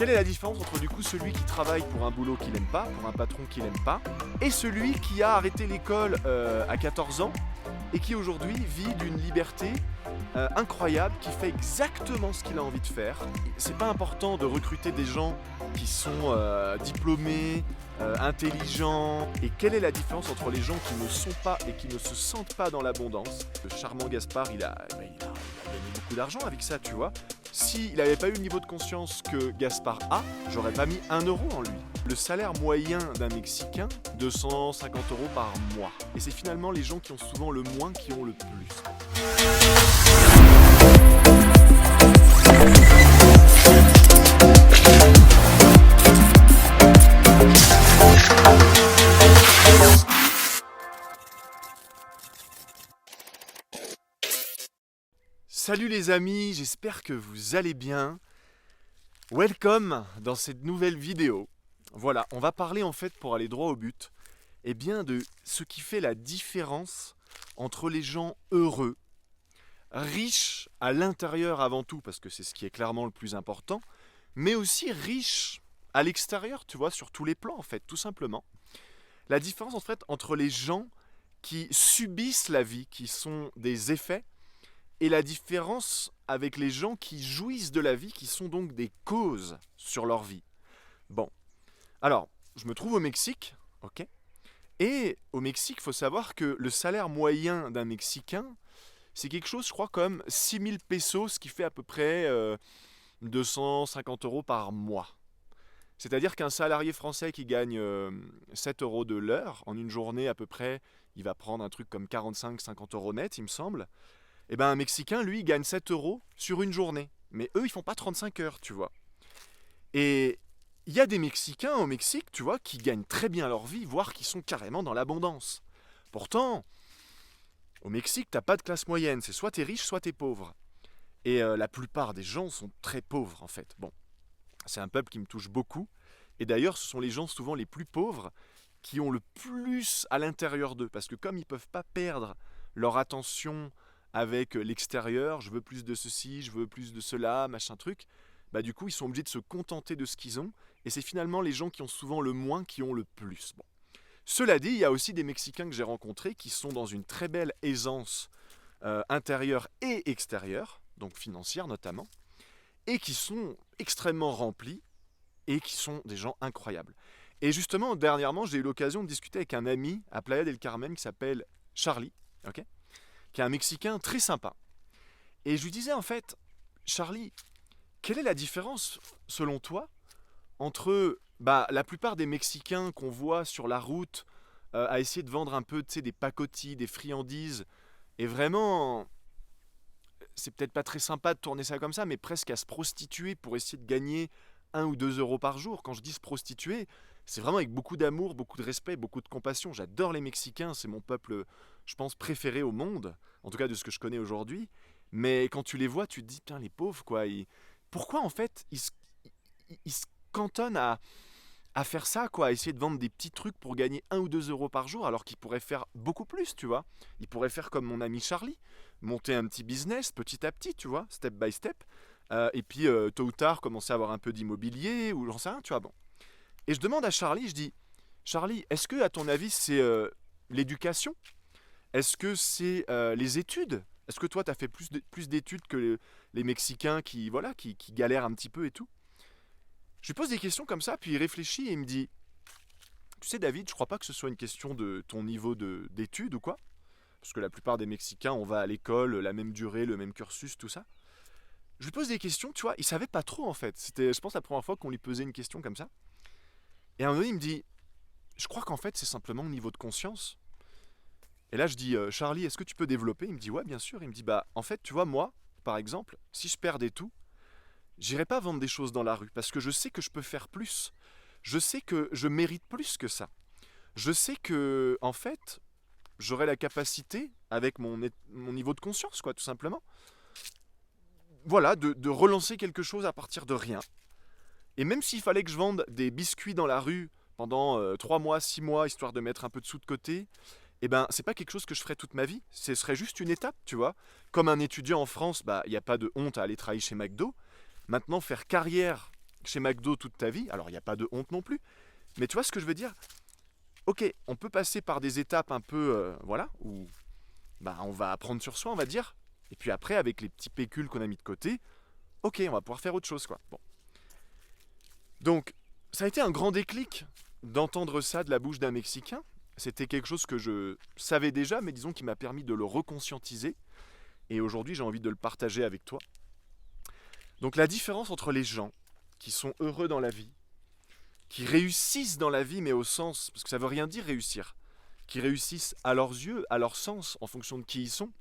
Quelle est la différence entre du coup celui qui travaille pour un boulot qu'il n'aime pas, pour un patron qu'il n'aime pas, et celui qui a arrêté l'école à 14 ans et qui aujourd'hui vit d'une liberté incroyable, qui fait exactement ce qu'il a envie de faire. C'est pas important de recruter des gens qui sont diplômés, intelligents. Et quelle est la différence entre les gens qui ne sont pas et qui ne se sentent pas dans l'abondance? Le charmant Gaspard, il a gagné beaucoup d'argent avec ça, tu vois. S'il n'avait pas eu le niveau de conscience que Gaspard a, j'aurais pas mis 1 euro en lui. Le salaire moyen d'un Mexicain, 250 € par mois. Et c'est finalement les gens qui ont souvent le moins qui ont le plus. Salut les amis, j'espère que vous allez bien. Welcome dans cette nouvelle vidéo. Voilà, on va parler en fait, pour aller droit au but, eh bien de ce qui fait la différence entre les gens heureux, riches à l'intérieur avant tout, parce que c'est ce qui est clairement le plus important, mais aussi riches à l'extérieur, tu vois, sur tous les plans en fait, tout simplement. La différence en fait entre les gens qui subissent la vie, qui sont des effets, et la différence avec les gens qui jouissent de la vie, qui sont donc des causes sur leur vie. Bon, alors, je me trouve au Mexique, ok? Et au Mexique, il faut savoir que le salaire moyen d'un Mexicain, c'est quelque chose, je crois, comme 6000 pesos, ce qui fait à peu près 250 € par mois. C'est-à-dire qu'un salarié français qui gagne 7 € de l'heure, en une journée à peu près, il va prendre un truc comme 45-50 € net, il me semble. Et ben un Mexicain, lui, il gagne 7 € sur une journée. Mais eux, ils font pas 35 heures, tu vois. Et il y a des Mexicains au Mexique, tu vois, qui gagnent très bien leur vie, voire qui sont carrément dans l'abondance. Pourtant, au Mexique, t'as pas de classe moyenne. C'est soit t'es riche, soit t'es pauvre. Et la plupart des gens sont très pauvres, en fait. Bon, c'est un peuple qui me touche beaucoup. Et d'ailleurs, ce sont les gens souvent les plus pauvres qui ont le plus à l'intérieur d'eux. Parce que comme ils peuvent pas perdre leur attention avec l'extérieur, je veux plus de ceci, je veux plus de cela, machin truc, bah du coup ils sont obligés de se contenter de ce qu'ils ont, et c'est finalement les gens qui ont souvent le moins qui ont le plus. Bon. Cela dit, il y a aussi des Mexicains que j'ai rencontrés qui sont dans une très belle aisance intérieure et extérieure, donc financière notamment, et qui sont extrêmement remplis, et qui sont des gens incroyables. Et justement, dernièrement, j'ai eu l'occasion de discuter avec un ami à Playa del Carmen qui s'appelle Charlie, ok, qui est un Mexicain très sympa. Et je lui disais en fait, Charlie, quelle est la différence, selon toi, entre la plupart des Mexicains qu'on voit sur la route à essayer de vendre un peu, tu sais, des pacotis, des friandises, et vraiment, c'est peut-être pas très sympa de tourner ça comme ça, mais presque à se prostituer pour essayer de gagner 1 ou 2 € par jour. Quand je dis se prostituer, c'est vraiment avec beaucoup d'amour, beaucoup de respect, beaucoup de compassion. J'adore les Mexicains, c'est mon peuple, je pense, préféré au monde, en tout cas de ce que je connais aujourd'hui. Mais quand tu les vois, tu te dis, putain, les pauvres, quoi. Pourquoi, en fait, ils se cantonnent à faire ça, quoi, à essayer de vendre des petits trucs pour gagner 1 ou 2 € par jour, alors qu'ils pourraient faire beaucoup plus, tu vois. Ils pourraient faire comme mon ami Charlie, monter un petit business petit à petit, tu vois, step by step. Et puis, tôt ou tard, commencer à avoir un peu d'immobilier, ou j'en sais rien, tu vois, bon. Et je demande à Charlie, je dis, Charlie, est-ce que, à ton avis, c'est l'éducation? Est-ce que c'est les études? Est-ce que toi, tu as fait plus d'études que les Mexicains voilà, qui galèrent un petit peu et tout? Je lui pose des questions comme ça, puis il réfléchit et il me dit, tu sais David, je crois pas que ce soit une question de ton niveau d'études ou quoi, parce que la plupart des Mexicains, on va à l'école, la même durée, le même cursus, tout ça. Je lui pose des questions, tu vois, il savait pas trop en fait. C'était, je pense, la première fois qu'on lui posait une question comme ça. Et à un moment donné, il me dit, je crois qu'en fait, c'est simplement le niveau de conscience. Et là, je dis, Charlie, est-ce que tu peux développer? Il me dit, ouais, bien sûr. Il me dit, en fait, tu vois, moi, par exemple, si je perdais tout, j'irais pas vendre des choses dans la rue, parce que je sais que je peux faire plus. Je sais que je mérite plus que ça. Je sais que, en fait, j'aurais la capacité, avec mon niveau de conscience, quoi, tout simplement, voilà, de relancer quelque chose à partir de rien. Et même s'il fallait que je vende des biscuits dans la rue pendant 3 mois, 6 mois, histoire de mettre un peu de sous de côté, eh ben, c'est pas quelque chose que je ferais toute ma vie. Ce serait juste une étape, tu vois. Comme un étudiant en France, il n'y a pas de honte à aller travailler chez McDo. Maintenant, faire carrière chez McDo toute ta vie, alors il n'y a pas de honte non plus, mais tu vois ce que je veux dire? Ok, on peut passer par des étapes un peu, voilà, où bah, on va apprendre sur soi, on va dire, et puis après, avec les petits pécules qu'on a mis de côté, ok, on va pouvoir faire autre chose, quoi. Bon. Donc, ça a été un grand déclic d'entendre ça de la bouche d'un Mexicain. C'était quelque chose que je savais déjà, mais disons qui m'a permis de le reconscientiser. Et aujourd'hui, j'ai envie de le partager avec toi. Donc, la différence entre les gens qui sont heureux dans la vie, qui réussissent dans la vie, mais au sens, parce que ça veut rien dire réussir, qui réussissent à leurs yeux, à leur sens, en fonction de qui ils sont,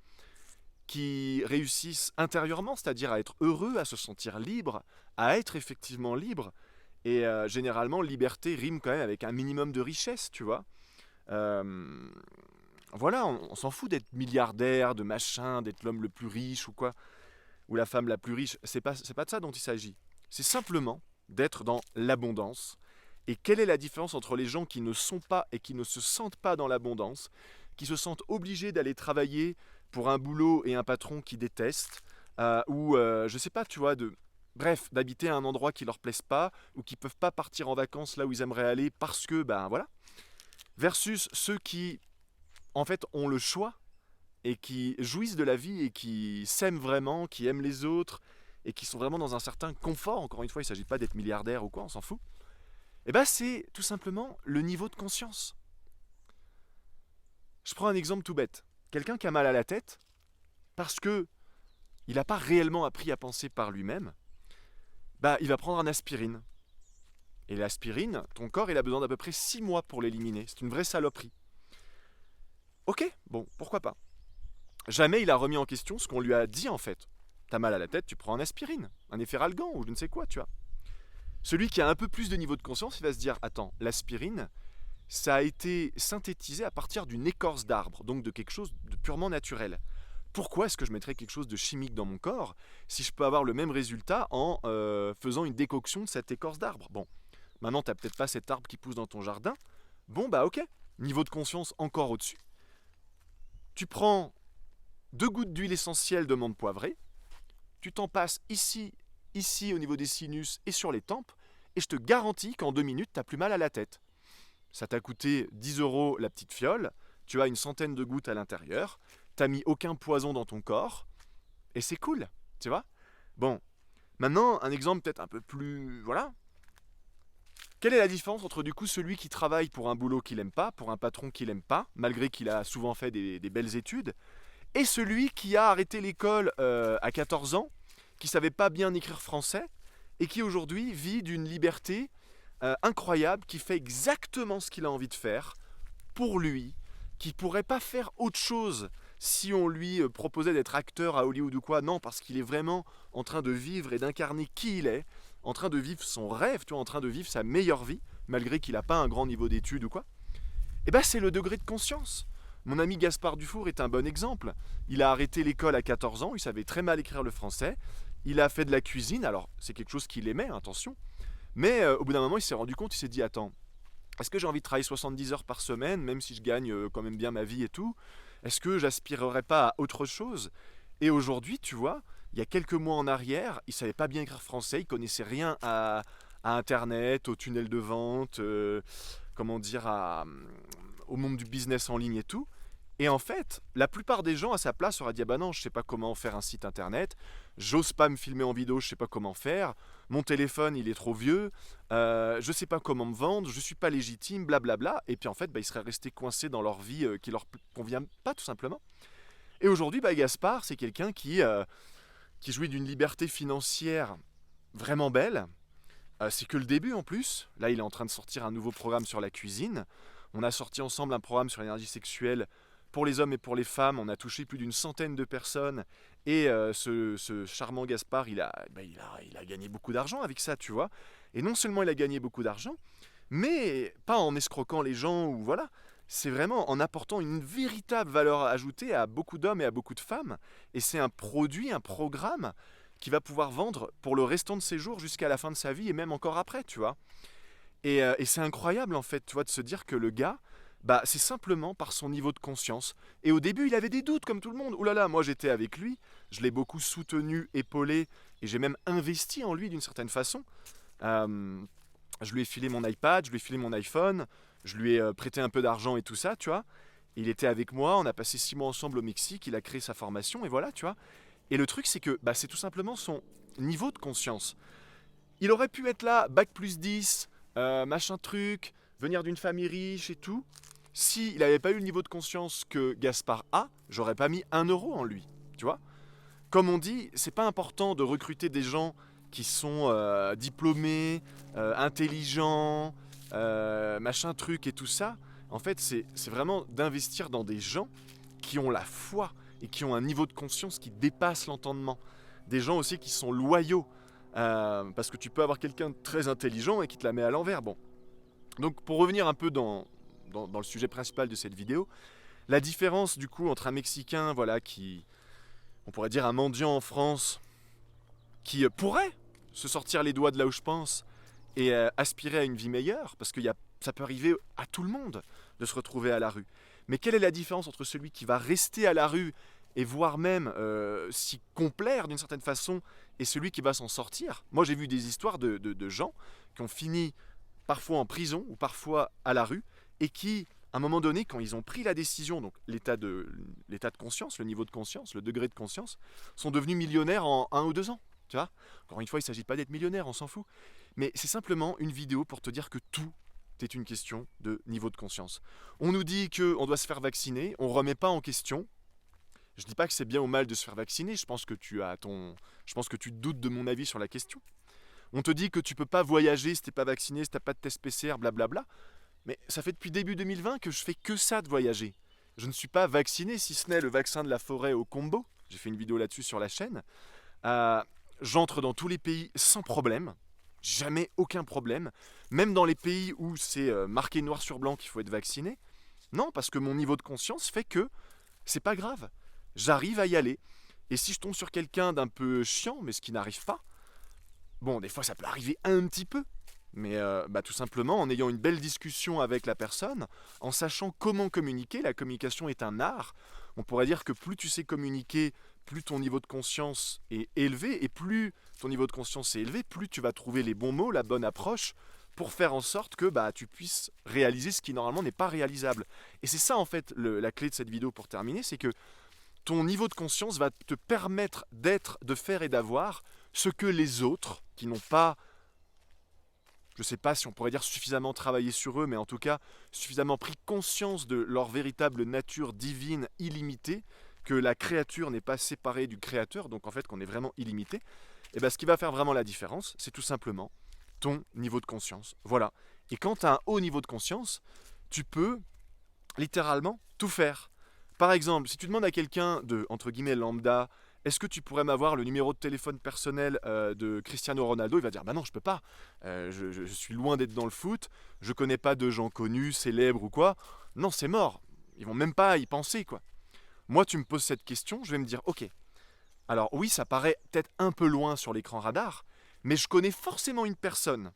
qui réussissent intérieurement, c'est-à-dire à être heureux, à se sentir libre, à être effectivement libre. Et généralement, liberté rime quand même avec un minimum de richesse, tu vois. Euh, voilà, on s'en fout d'être milliardaire, de machin, d'être l'homme le plus riche ou quoi, ou la femme la plus riche. C'est pas de ça dont il s'agit. C'est simplement d'être dans l'abondance. Et quelle est la différence entre les gens qui ne sont pas et qui ne se sentent pas dans l'abondance, qui se sentent obligés d'aller travailler pour un boulot et un patron qui détestent, ou je sais pas, tu vois, bref, d'habiter à un endroit qui leur plaise pas, ou qui peuvent pas partir en vacances là où ils aimeraient aller parce que, ben voilà, versus ceux qui, en fait, ont le choix et qui jouissent de la vie et qui s'aiment vraiment, qui aiment les autres et qui sont vraiment dans un certain confort. Encore une fois, il ne s'agit pas d'être milliardaire ou quoi, on s'en fout. Et ben c'est tout simplement le niveau de conscience. Je prends un exemple tout bête. Quelqu'un qui a mal à la tête parce que il n'a pas réellement appris à penser par lui-même, bah il va prendre un aspirine. Et l'aspirine, ton corps il a besoin d'à peu près 6 mois pour l'éliminer. C'est une vraie saloperie. Ok, bon, pourquoi pas. Jamais il a remis en question ce qu'on lui a dit en fait. T'as mal à la tête, tu prends un aspirine, un efferalgan ou je ne sais quoi, tu vois. Celui qui a un peu plus de niveau de conscience, il va se dire, attends, l'aspirine, ça a été synthétisé à partir d'une écorce d'arbre, donc de quelque chose de purement naturel. Pourquoi est-ce que je mettrais quelque chose de chimique dans mon corps si je peux avoir le même résultat en faisant une décoction de cette écorce d'arbre? Bon, maintenant t'as peut-être pas cet arbre qui pousse dans ton jardin. Bon bah ok, niveau de conscience encore au-dessus. Tu prends 2 gouttes d'huile essentielle de menthe poivrée, tu t'en passes ici, ici au niveau des sinus et sur les tempes, et je te garantis qu'en 2 minutes t'as plus mal à la tête. Ça t'a coûté 10 € la petite fiole, tu as une centaine de gouttes à l'intérieur, t'as mis aucun poison dans ton corps, et c'est cool, tu vois. Bon, maintenant, un exemple peut-être un peu plus... Voilà. Quelle est la différence entre du coup celui qui travaille pour un boulot qu'il aime pas, pour un patron qu'il aime pas, malgré qu'il a souvent fait des belles études, et celui qui a arrêté l'école à 14 ans, qui savait pas bien écrire français, et qui aujourd'hui vit d'une liberté incroyable, qui fait exactement ce qu'il a envie de faire, pour lui, qui pourrait pas faire autre chose si on lui proposait d'être acteur à Hollywood ou quoi. Non, parce qu'il est vraiment en train de vivre et d'incarner qui il est, en train de vivre son rêve, tu vois, en train de vivre sa meilleure vie, malgré qu'il n'a pas un grand niveau d'études ou quoi. Et ben c'est le degré de conscience. Mon ami Gaspard Dufour est un bon exemple. Il a arrêté l'école à 14 ans, il savait très mal écrire le français, il a fait de la cuisine, alors c'est quelque chose qu'il aimait, attention, mais au bout d'un moment il s'est rendu compte, il s'est dit attends, est-ce que j'ai envie de travailler 70 heures par semaine, même si je gagne quand même bien ma vie et tout? Est-ce que j'aspirerais pas à autre chose? Et aujourd'hui, tu vois, il y a quelques mois en arrière, il savait pas bien écrire français, il connaissait rien à Internet, au tunnel de vente, comment dire, au monde du business en ligne et tout. Et en fait, la plupart des gens à sa place auraient dit ah bah non, je sais pas comment faire un site internet, j'ose pas me filmer en vidéo, je sais pas comment faire, mon téléphone il est trop vieux, je sais pas comment me vendre, je suis pas légitime, blablabla. Et puis en fait, bah, ils seraient restés coincés dans leur vie qui leur convient pas tout simplement. Et aujourd'hui, bah, Gaspard, c'est quelqu'un qui jouit d'une liberté financière vraiment belle. C'est que le début en plus. Là, il est en train de sortir un nouveau programme sur la cuisine. On a sorti ensemble un programme sur l'énergie sexuelle pour les hommes et pour les femmes. On a touché plus d'une centaine de personnes. Et ce charmant Gaspard, il a gagné beaucoup d'argent avec ça, tu vois. Et non seulement il a gagné beaucoup d'argent, mais pas en escroquant les gens ou voilà. C'est vraiment en apportant une véritable valeur ajoutée à beaucoup d'hommes et à beaucoup de femmes. Et c'est un produit, un programme qui va pouvoir vendre pour le restant de ses jours jusqu'à la fin de sa vie et même encore après, tu vois. Et c'est incroyable en fait, tu vois, de se dire que le gars, bah, c'est simplement par son niveau de conscience. Et au début, il avait des doutes comme tout le monde. Ouh là là, moi j'étais avec lui, je l'ai beaucoup soutenu, épaulé, et j'ai même investi en lui d'une certaine façon. Je lui ai filé mon iPad, je lui ai filé mon iPhone, je lui ai prêté un peu d'argent et tout ça, tu vois. Il était avec moi, on a passé 6 mois ensemble au Mexique, il a créé sa formation et voilà, tu vois. Et le truc, c'est que c'est tout simplement son niveau de conscience. Il aurait pu être là, bac plus 10, machin truc, venir d'une famille riche et tout. S'il n'avait pas eu le niveau de conscience que Gaspard a, j'aurais pas mis 1 euro en lui, tu vois. Comme on dit, c'est pas important de recruter des gens qui sont diplômés, intelligents, machin truc et tout ça. En fait, c'est vraiment d'investir dans des gens qui ont la foi et qui ont un niveau de conscience qui dépasse l'entendement. Des gens aussi qui sont loyaux. Parce que tu peux avoir quelqu'un de très intelligent et qui te la met à l'envers. Bon. Donc pour revenir un peu dans le sujet principal de cette vidéo, la différence du coup entre un Mexicain, voilà, qui, on pourrait dire un mendiant en France, qui pourrait se sortir les doigts de là où je pense et aspirer à une vie meilleure, parce que ça peut arriver à tout le monde de se retrouver à la rue. Mais quelle est la différence entre celui qui va rester à la rue et voire même s'y complaire d'une certaine façon et celui qui va s'en sortir? Moi j'ai vu des histoires de gens qui ont fini parfois en prison ou parfois à la rue et qui, à un moment donné, quand ils ont pris la décision, donc l'état de conscience, le niveau de conscience, le degré de conscience, sont devenus millionnaires en 1 ou 2 ans. Tu vois? Encore une fois, il ne s'agit pas d'être millionnaire, on s'en fout. Mais c'est simplement une vidéo pour te dire que tout est une question de niveau de conscience. On nous dit qu'on doit se faire vacciner, on ne remet pas en question. Je ne dis pas que c'est bien ou mal de se faire vacciner, je pense que tu doutes de mon avis sur la question. On te dit que tu ne peux pas voyager si tu n'es pas vacciné, si tu n'as pas de test PCR, blablabla. Mais ça fait depuis début 2020 que je fais que ça de voyager. Je ne suis pas vacciné, si ce n'est le vaccin de la forêt au combo. J'ai fait une vidéo là-dessus sur la chaîne. J'entre dans tous les pays sans problème. Jamais aucun problème. Même dans les pays où c'est marqué noir sur blanc qu'il faut être vacciné. Non, parce que mon niveau de conscience fait que c'est pas grave. J'arrive à y aller. Et si je tombe sur quelqu'un d'un peu chiant, mais ce qui n'arrive pas, bon, des fois ça peut arriver un petit peu. Mais tout simplement en ayant une belle discussion avec la personne, en sachant comment communiquer. La communication est un art. On pourrait dire que plus tu sais communiquer, plus ton niveau de conscience est élevé, et plus ton niveau de conscience est élevé, plus tu vas trouver les bons mots, la bonne approche, pour faire en sorte que tu puisses réaliser ce qui normalement n'est pas réalisable. Et c'est ça en fait la clé de cette vidéo pour terminer, c'est que ton niveau de conscience va te permettre d'être, de faire et d'avoir ce que les autres, qui n'ont pas, je ne sais pas si on pourrait dire suffisamment travaillé sur eux, mais en tout cas suffisamment pris conscience de leur véritable nature divine illimitée, que la créature n'est pas séparée du créateur, donc en fait qu'on est vraiment illimité, et ce qui va faire vraiment la différence, c'est tout simplement ton niveau de conscience. Voilà. Et quand tu as un haut niveau de conscience, tu peux littéralement tout faire. Par exemple, si tu demandes à quelqu'un de, entre guillemets, lambda, est-ce que tu pourrais m'avoir le numéro de téléphone personnel de Cristiano Ronaldo? Il va dire, non, je peux pas. Je suis loin d'être dans le foot. Je connais pas de gens connus, célèbres ou quoi. Non, c'est mort. Ils vont même pas y penser, quoi. Moi, tu me poses cette question, je vais me dire, ok. Alors oui, ça paraît peut-être un peu loin sur l'écran radar, mais je connais forcément une personne,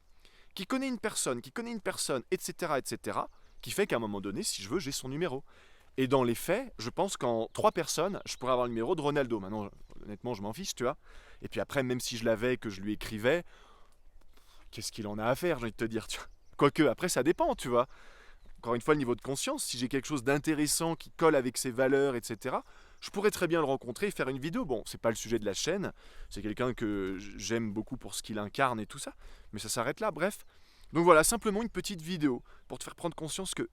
qui connaît une personne, qui connaît une personne, etc., qui fait qu'à un moment donné, si je veux, j'ai son numéro. Et dans les faits, je pense qu'en 3 personnes, je pourrais avoir le numéro de Ronaldo. Maintenant, honnêtement, je m'en fiche, tu vois. Et puis après, même si je l'avais, que je lui écrivais, qu'est-ce qu'il en a à faire, j'ai envie de te dire, tu vois. Quoique, après, ça dépend, tu vois. Encore une fois, le niveau de conscience, si j'ai quelque chose d'intéressant qui colle avec ses valeurs, etc., je pourrais très bien le rencontrer et faire une vidéo. Bon, c'est pas le sujet de la chaîne, c'est quelqu'un que j'aime beaucoup pour ce qu'il incarne et tout ça, mais ça s'arrête là, bref. Donc voilà, simplement une petite vidéo pour te faire prendre conscience que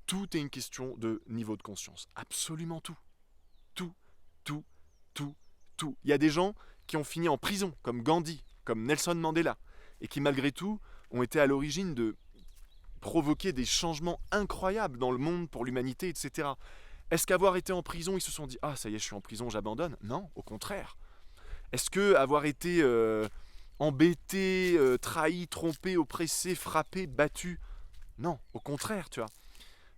tout est une question de niveau de conscience. Absolument tout. Tout, tout, tout, tout. Il y a des gens qui ont fini en prison, comme Gandhi, comme Nelson Mandela, et qui malgré tout ont été à l'origine de provoquer des changements incroyables dans le monde pour l'humanité, etc. Est-ce qu'avoir été en prison, ils se sont dit « Ah, ça y est, je suis en prison, j'abandonne ?» Non, au contraire. Est-ce qu'avoir été embêté, trahi, trompé, oppressé, frappé, battu? Non, au contraire, tu vois.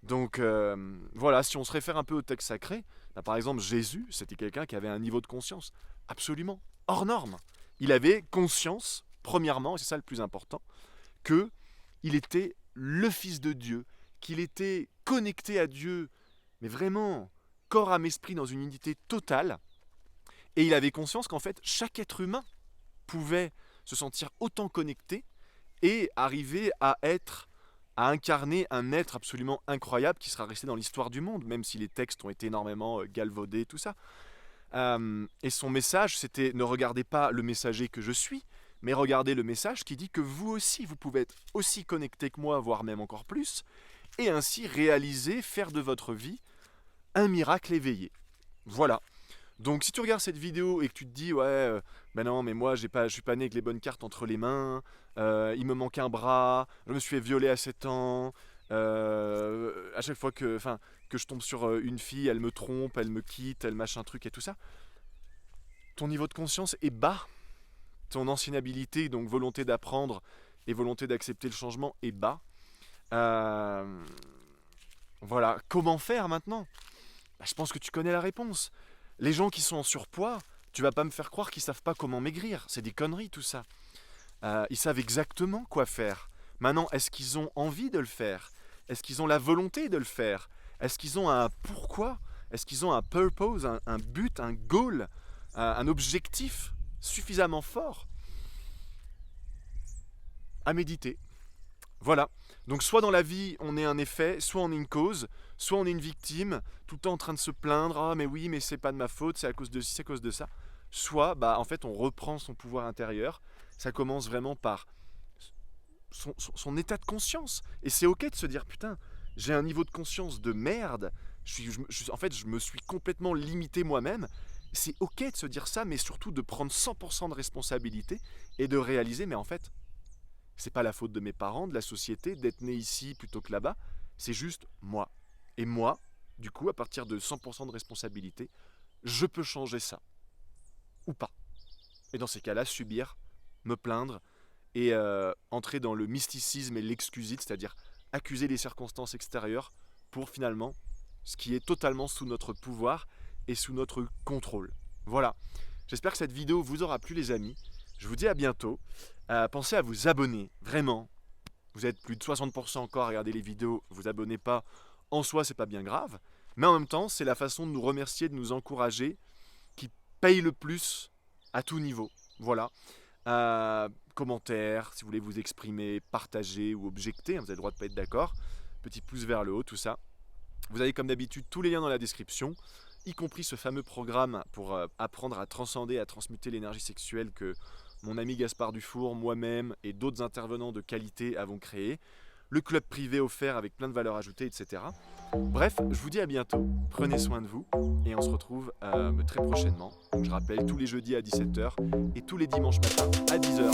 Donc voilà, si on se réfère un peu au texte sacré, par exemple Jésus, c'était quelqu'un qui avait un niveau de conscience absolument hors norme. Il avait conscience, premièrement, et c'est ça le plus important, qu'il était le Fils de Dieu, qu'il était connecté à Dieu, mais vraiment corps, âme, esprit dans une unité totale. Et il avait conscience qu'en fait, chaque être humain pouvait se sentir autant connecté et arriver à incarner un être absolument incroyable qui sera resté dans l'histoire du monde, même si les textes ont été énormément galvaudés, tout ça. Et son message, c'était ne regardez pas le messager que je suis, mais regardez le message qui dit que vous aussi, vous pouvez être aussi connecté que moi, voire même encore plus, et ainsi réaliser, faire de votre vie un miracle éveillé. Voilà. Donc si tu regardes cette vidéo et que tu te dis ouais, ben non mais moi je suis pas né avec les bonnes cartes entre les mains, il me manque un bras, je me suis fait violer à 7 ans, à chaque fois que je tombe sur une fille, elle me trompe, elle me quitte, elle machin truc et tout ça, ton niveau de conscience est bas, ton anciennabilité, donc volonté d'apprendre et volonté d'accepter le changement est bas. Voilà, comment faire maintenant? Je pense que tu connais la réponse. Les gens qui sont en surpoids, tu vas pas me faire croire qu'ils savent pas comment maigrir. C'est des conneries tout ça. Ils savent exactement quoi faire. Maintenant, est-ce qu'ils ont envie de le faire? Est-ce qu'ils ont la volonté de le faire? Est-ce qu'ils ont un pourquoi? Est-ce qu'ils ont un purpose, un but, un goal, un objectif suffisamment fort à méditer? Voilà. Donc soit dans la vie, on est un effet, soit on est une cause, soit on est une victime, tout le temps en train de se plaindre, ah mais oui, mais c'est pas de ma faute, c'est à cause de ci, c'est à cause de ça. Soit, en fait, on reprend son pouvoir intérieur. Ça commence vraiment par son état de conscience. Et c'est ok de se dire, putain, j'ai un niveau de conscience de merde. En fait, je me suis complètement limité moi-même. C'est ok de se dire ça, mais surtout de prendre 100% de responsabilité et de réaliser, mais en fait, c'est pas la faute de mes parents, de la société, d'être né ici plutôt que là-bas. C'est juste moi. Et moi, du coup, à partir de 100% de responsabilité, je peux changer ça. Ou pas. Et dans ces cas-là, subir, me plaindre et entrer dans le mysticisme et l'excusite, c'est-à-dire accuser les circonstances extérieures pour finalement ce qui est totalement sous notre pouvoir et sous notre contrôle. Voilà. J'espère que cette vidéo vous aura plu, les amis. Je vous dis à bientôt. Pensez à vous abonner, vraiment. Vous êtes plus de 60% encore à regarder les vidéos, vous abonnez pas. En soi, c'est pas bien grave. Mais en même temps, c'est la façon de nous remercier, de nous encourager, qui paye le plus à tout niveau. Voilà. Commentaires, si vous voulez vous exprimer, partager ou objecter, vous avez le droit de pas être d'accord. Petit pouce vers le haut, tout ça. Vous avez comme d'habitude tous les liens dans la description, y compris ce fameux programme pour apprendre à transcender, à transmuter l'énergie sexuelle que mon ami Gaspard Dufour, moi-même et d'autres intervenants de qualité avons créé. Le club privé offert avec plein de valeurs ajoutées, etc. Bref, je vous dis à bientôt, prenez soin de vous et on se retrouve très prochainement. Donc je rappelle, tous les jeudis à 17h et tous les dimanches matins à 10h.